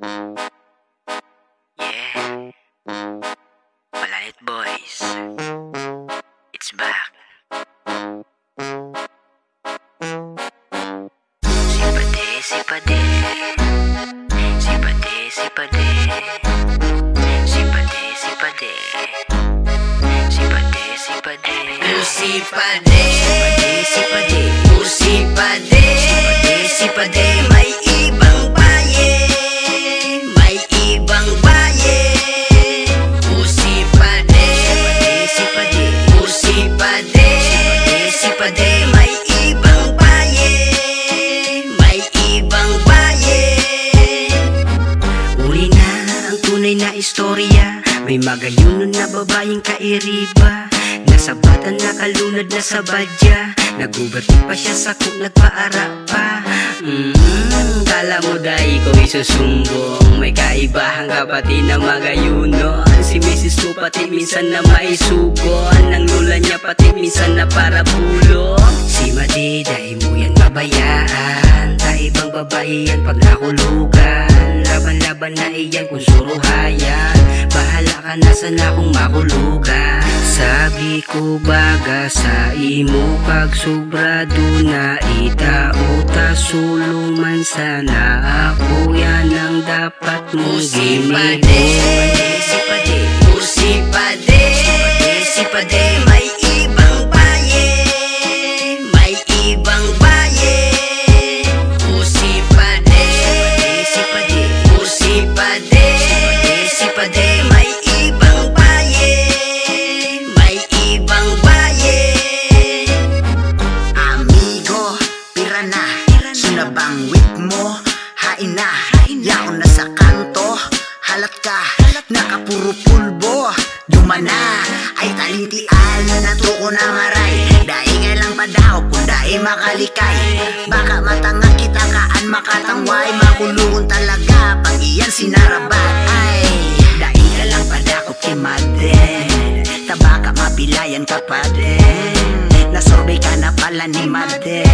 Yeah, Palanet Boys, it's back. Sipade, sipade, sipade, sipade, sipade, sipade, sipade, sipade, sipade, sipade, sipade, sipade, may ibang baye, may ibang baye. Sipade, sipade, sipade, sipade, may ibang baye, may ibang baye. Uli na ang tunay na istorya, may magayunon na babaeng kairiba, nasa bata nakalunad na sa badya, nagubati pa siya sa kung nagpaara pa. Kala mo dahil ko isusumbong, may kaibahang kapatid na magayunon. Si Mrs. mo pati minsan na maisugon, ang lula niya pati minsan na para bulong. Si Madi dahil mo yan mabayaan, taibang babae yan pag nakulugan. Laban-laban na iyan kung suruhayan, bahala ka na sana kung makulugan. Sabi ko baga sa imo, pag sobrado na itauta, suluman sana ako, yan ang dapat mong gimigo. Sipade, sipade, sipade, may ibang baye, may ibang baye. Sipade, sipade, sipade, sipade, may ibang baye, may ibang baye. Amigo, pira na, sunabang wit mo, hain na, yaon na sa kanto, halat ka, nakapuro pulbo, dumana, ay talintian, natuko na maray, daing nga lang padaw, kung daing makalikay, baka matanga kita kaan makatangway, makulungon talaga, pag iyan sinarabat, ay, daing nga lang padakop kimade, tabaka mapilayan ka pa din, nasorbay ka na pala ni Made,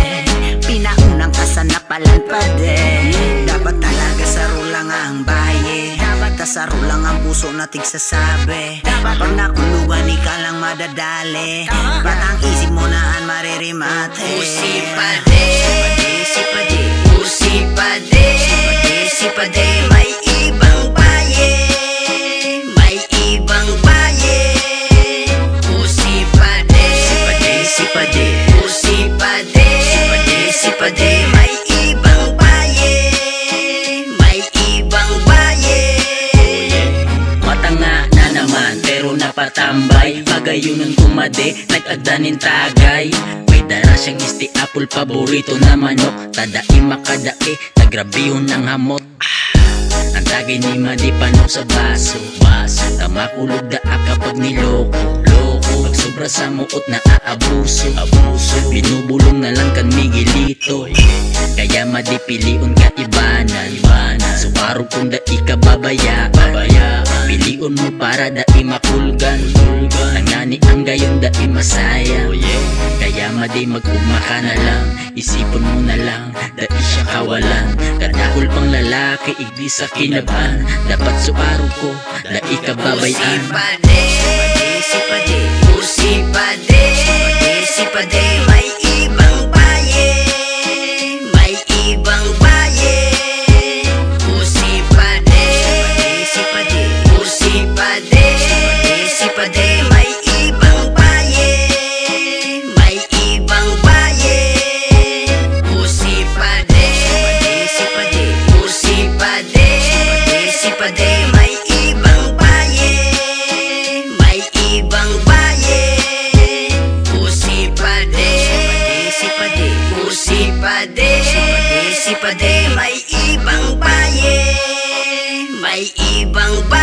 pinaunang ka sa napalan pa din. Dapat talaga saro lang ang baye, dapat kasaro lang ang puso na tigsasabi. Pag nakulugan ika lang madadali, ba't ang isip mo naan maririmate. Sipade, sipade, sipade, sipade, may ibang baye, may ibang baye. Sipade, sipade, sipade, sipade, may ibang baye, may ibang baye. Matanga na naman pero napatambay, pagayunan kumade, nag-agdanin tagay. May dara siyang isti apple, paborito na manok, tadai makadai, nagrabihon ng hamot. Ang tagay ni Madi panok sa baso, tamakulog daa kapag niloko, pag sobra sa muot na aabuso, binubulong na lang kan migilito. Kaya Madi piliun ka ibanan, suwaro kung dai ka babayaan, piliun mo para dai makulgan, nangani ang gayon dai masaya. Kaya Madi mag-ugma ka na lang, isipon mo na lang, dai siya kawalan. Kadahol pang lalaki, igdi sa kinaban, dapat suaro ko, dai ka babayan. Sipade, sipade, sipade, sipade, may ibang baye, may ibang baye. Sipade, sipade, sipade, sipade, may ibang baye, may ibang baye. Sipade, sipade, sipade, sipade, may ibang baye, may ibang baye. Sipade, sipade, sipade, sipade, may ibang baye, may ibang baye.